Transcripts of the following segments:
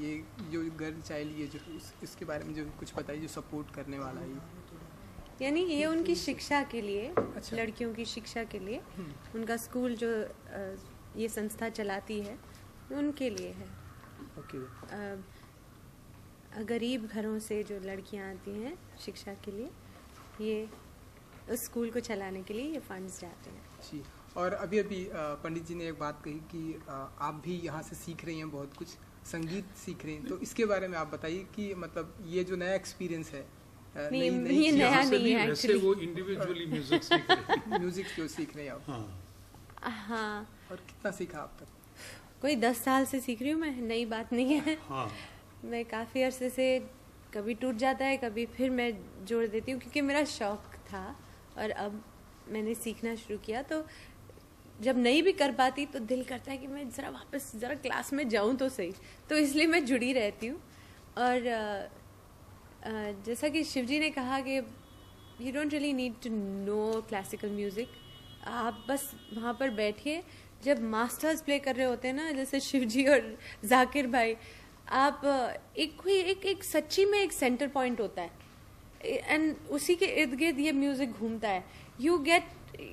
ये जो girl child ये जो इसके बारे में जो कुछ बताइए, जो सपोर्ट करने वाला है? यानी ये उनकी शिक्षा के लिए, अच्छा। लड़कियों की शिक्षा के लिए उनका स्कूल जो ये संस्था चलाती है उनके लिए है। ओके। गरीब घरों से जो लड़कियां आती हैं शिक्षा के लिए, ये उस स्कूल को चलाने के लिए ये फंड्स जाते हैं जी। और अभी अभी पंडित जी ने एक बात कही कि आप भी यहाँ से सीख रही हैं, बहुत कुछ संगीत सीख रही हैं, तो इसके बारे में आप बताइए कि मतलब ये जो नया एक्सपीरियंस है, नहीं, ये नया नहीं है वैसे वो इंडिविजुअली म्यूजिक सीख रहे हैं। म्यूजिक जो सीख रहे हैं आप? हाँ। और कितना सीखा आप तक? कोई 10 साल से सीख रही हूँ मैं, नई बात नहीं है। हाँ। मैं काफ़ी अरसे से, कभी टूट जाता है कभी फिर मैं जोड़ देती हूँ, क्योंकि मेरा शौक था और अब मैंने सीखना शुरू किया। तो जब नहीं भी कर पाती तो दिल करता है कि मैं ज़रा क्लास में जाऊँ तो सही, तो इसलिए मैं जुड़ी रहती हूँ। और जैसा कि शिवजी ने कहा कि you don't really need to know classical music, आप बस वहाँ पर बैठिए। जब मास्टर्स प्ले कर रहे होते हैं ना, जैसे शिवजी और जाकिर भाई, आप एक सच्ची में एक सेंटर पॉइंट होता है एंड उसी के इर्द गिर्द ये म्यूजिक घूमता है। You get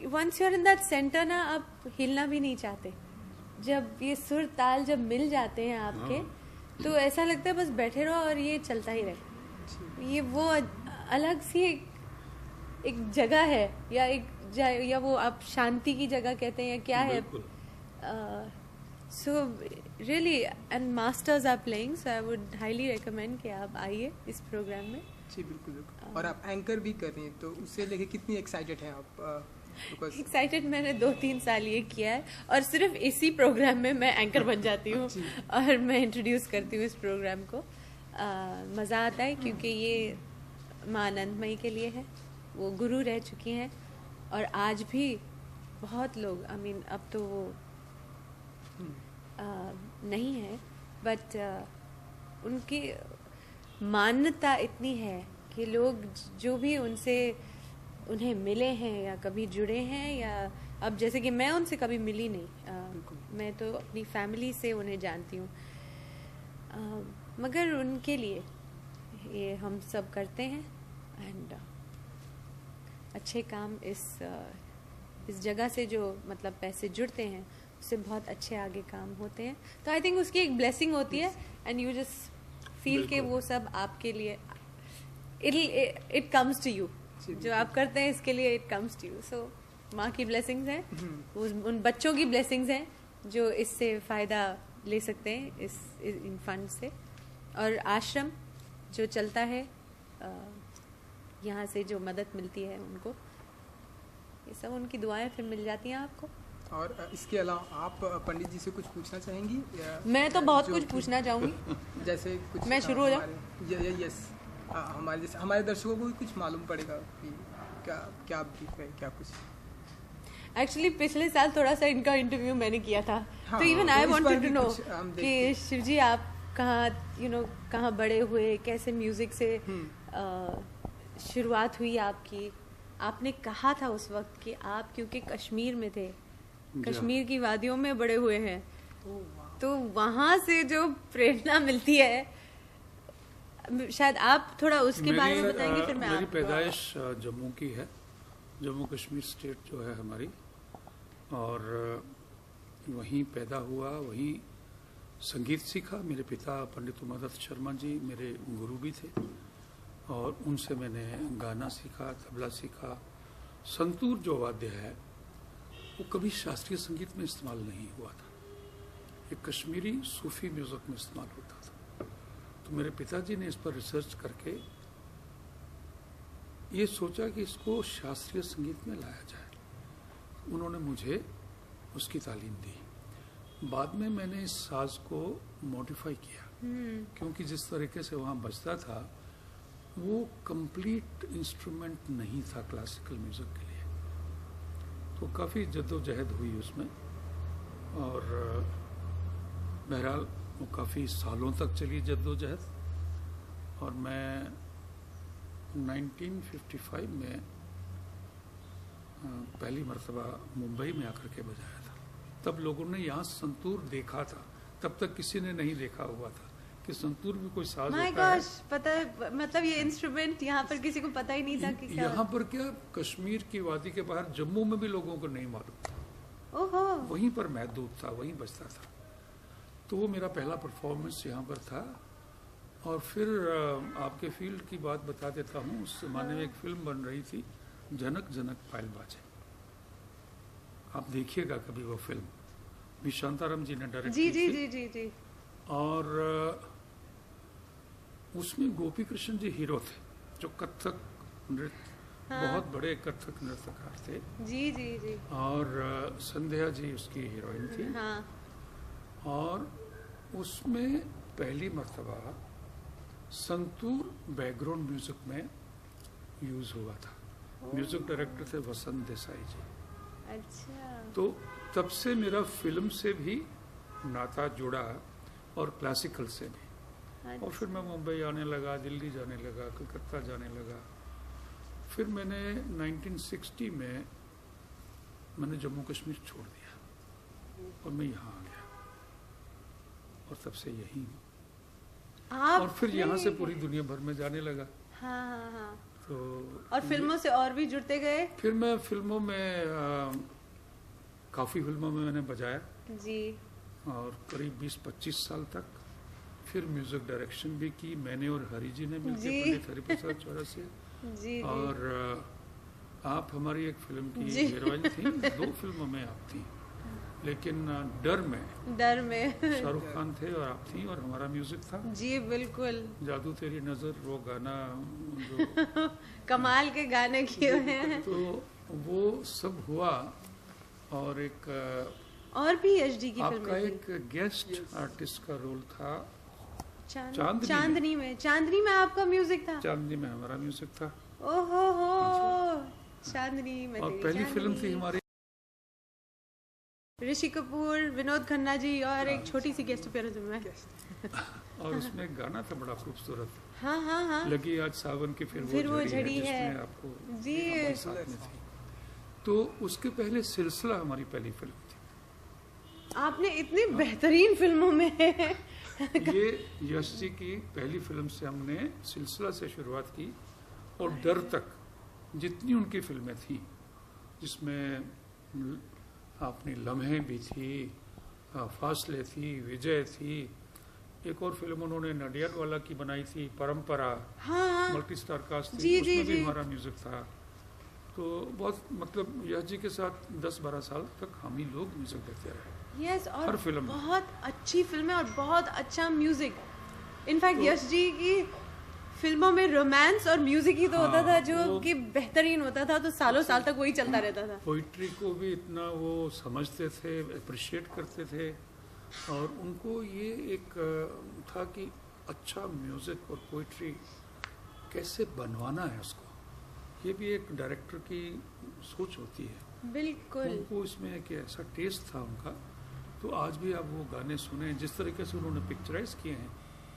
once you are in that centre ना, आप हिलना भी नहीं चाहते। जब ये सुर ताल जब मिल जाते हैं आपके, तो ऐसा लगता है बस बैठे रहो और ये चलता ही रहे। ये वो अलग सी एक जगह है, या वो आप शांति की जगह कहते हैं या क्या है। So really, and masters are playing, so I would highly recommend कि आप आइए इस प्रोग्राम में। जी बिल्कुल बिल्कुल। और आप एंकर भी कर रही हैं, तो उससे लेके कितनी एक्साइटेड हैं आप? एक्साइटेड मैंने 2-3 साल ये किया है और सिर्फ इसी प्रोग्राम में मैं एंकर बन जाती हूँ और मैं इंट्रोड्यूस करती हूँ इस प्रोग्राम को। मज़ा आता है क्योंकि ये माँ आनंदमयी के लिए है, वो गुरु रह चुकी हैं और आज भी बहुत लोग, अब तो वो नहीं है, बट उनकी मान्यता इतनी है कि लोग जो भी उन्हें मिले हैं या कभी जुड़े हैं, या अब जैसे कि मैं उनसे कभी मिली नहीं, मैं तो अपनी फैमिली से उन्हें जानती हूँ, मगर उनके लिए ये हम सब करते हैं। एंड अच्छे काम इस जगह से जो मतलब पैसे जुड़ते हैं उससे बहुत अच्छे आगे काम होते हैं। तो आई थिंक उसकी एक ब्लेसिंग होती है एंड यू जस्ट फील के वो सब आपके लिए, इट कम्स टू यू, जो आप करते हैं इसके लिए इट कम्स टू यू। सो माँ की ब्लेसिंग्स हैं, उन बच्चों की ब्लेसिंग्स हैं जो इससे फ़ायदा ले सकते हैं इन फंड से। और आश्रम जो चलता है, यहाँ से जो मदद मिलती है उनको, ये सब उनकी दुआएं फिर मिल जाती हैं आपको। और इसके अलावा आप पंडित जी से कुछ पूछना चाहेंगी? मैं तो बहुत कुछ पूछना चाहूँगी। जैसे कुछ मैं शुरू हो जाऊँ? यस, हमारे दर्शकों को भी कुछ मालूम पड़ेगा कि क्या आप दिख रहे हैं, क्या कुछ। एक्चुअली पिछले साल थोड़ा सा इनका इंटरव्यू मैंने किया था, हाँ, तो even I wanted to know कि शिवजी आप कहाँ बड़े हुए, कैसे म्यूजिक से शुरुआत हुई आपकी। आपने कहा था उस वक्त कि आप क्योंकि कश्मीर में थे, कश्मीर की वादियों में बड़े हुए हैं, तो वहाँ से जो प्रेरणा मिलती है, शायद आप थोड़ा उसके बारे में बताएंगे। फिर मैं मेरी पैदाइश जम्मू की है, जम्मू कश्मीर स्टेट जो है हमारी, और वहीं पैदा हुआ, वहीं संगीत सीखा। मेरे पिता पंडित उमादत्त शर्मा जी मेरे गुरु भी थे और उनसे मैंने गाना सीखा, तबला सीखा। संतूर जो वाद्य है वो कभी शास्त्रीय संगीत में इस्तेमाल नहीं हुआ था, ये कश्मीरी सूफी म्यूजिक में इस्तेमाल होता था। तो मेरे पिताजी ने इस पर रिसर्च करके ये सोचा कि इसको शास्त्रीय संगीत में लाया जाए। उन्होंने मुझे उसकी तालीम दी। बाद में मैंने इस साज को मॉडिफाई किया, क्योंकि जिस तरीके से वहाँ बजता था वो कंप्लीट इंस्ट्रूमेंट नहीं था क्लासिकल म्यूजिक के लिए। तो काफ़ी जद्दोजहद हुई उसमें और बहरहाल वो काफ़ी सालों तक चली जद्दोजहद। और मैं 1955 में पहली मरतबा मुंबई में आकर के बजाया था। तब लोगों ने यहाँ संतूर देखा था, तब तक किसी ने नहीं देखा हुआ था कि संतूर भी कोई साज माय होता है। गॉश, पता है, मतलब ये इंस्ट्रूमेंट यहाँ पर किसी को पता ही नहीं था कि क्या यहाँ पर क्या, कश्मीर की वादी के बाहर जम्मू में भी लोगों को नहीं मालूम था। ओहो, वहीं पर महदूद था, वहीं बजता था। तो वो मेरा पहला परफॉर्मेंस यहाँ पर था। और फिर आपके फील्ड की बात बता देता हूँ। उस जमाने में एक फिल्म बन रही थी, जनक जनक पायल बाजे। आप देखिएगा कभी वो फिल्म, भी शांताराम जी ने डायरेक्ट जी की जी थी। जी जी जी। और उसमें गोपी कृष्ण जी हीरो थे, जो कथक नृत्य, बहुत बड़े कथक नृत्यकार थे। जी जी जी। और संध्या जी उसकी हीरोइन थी। हाँ। और उसमें पहली मर्तबा संतूर बैकग्राउंड म्यूजिक में यूज हुआ था। म्यूजिक डायरेक्टर थे वसंत देसाई जी। अच्छा। तो तब से मेरा फिल्म से भी नाता जुड़ा, और क्लासिकल से भी। और फिर मैं मुंबई आने लगा, दिल्ली जाने लगा, कलकत्ता जाने लगा। फिर मैंने 1960 में मैंने जम्मू कश्मीर छोड़ दिया और मैं यहाँ आ गया, और तब से यही हूँ। और फिर यहाँ से पूरी दुनिया भर में जाने लगा। हाँ हाँ हाँ। तो और फिल्मों से और भी जुड़ते गए। फिर मैं फिल्मों में काफ़ी फिल्मों में मैंने बजाया जी। और करीब 20-25 साल तक। फिर म्यूजिक डायरेक्शन भी की मैंने और हरि जी ने मिलकर, जी। पंडित हरिप्रसाद चौरसिया। जी जी। और आप हमारी एक फिल्म की जी। हीरोइन थी, 2 फिल्मों में आप थी, लेकिन डर में शाहरुख खान थे और आप थी, और हमारा म्यूजिक था। जी बिल्कुल। जादू तेरी नजर, वो गाना जो कमाल के गाने किए हुए हैं। तो वो सब हुआ। और एक और भी एचडी की आपका फिल्में एक गेस्ट आर्टिस्ट का रोल था चांदनी चांदनी में। चांदनी में आपका म्यूजिक था। चांदनी में हमारा म्यूजिक था। ओहो हो, चांदनी में। और पहली फिल्म थी हमारी, ऋषि कपूर, विनोद खन्ना जी, और एक छोटी सी गेस्ट अपीयरेंस में। और उसमें एक गाना था बड़ा खूबसूरत, हाँ हाँ हाँ। लगी आज सावन की फिर वो झड़ी है। जिसमें आपको जी। हमारे साथ में थी। तो उसके पहले सिलसिला हमारी पहली फिल्म थी। आपने इतनी बेहतरीन फिल्मों में ये यश जी की पहली फिल्म से हमने सिलसिला से शुरुआत की, और डर तक जितनी उनकी फिल्में थी, जिसमें अपनी लम्हे भी थी, फासले थी, विजय थी, एक और फिल्म उन्होंने नडियाद वाला की बनाई थी, परंपरा, हाँ। मल्टी स्टार कास्ट थी, जी, उसमें जी, भी हमारा म्यूजिक था। तो बहुत मतलब यश जी के साथ 10-12 साल तक हम ही लोग म्यूजिक देते रहे। यस, और हर फिल्म में। बहुत अच्छी फिल्में और बहुत अच्छा म्यूजिक। इनफैक्ट यश जी की फिल्मों में रोमांस और म्यूजिक ही तो होता था जो कि बेहतरीन होता था, तो सालों साल तक वही चलता रहता था। पोइट्री को भी इतना वो समझते थे, अप्रिशिएट करते थे, और उनको ये एक था कि अच्छा म्यूजिक और पोइट्री कैसे बनवाना है उसको, ये भी एक डायरेक्टर की सोच होती है। बिल्कुल। उनको इसमें एक ऐसा टेस्ट था उनका। तो आज भी आप वो गाने सुने, जिस तरीके से उन्होंने पिक्चराइज किए हैं,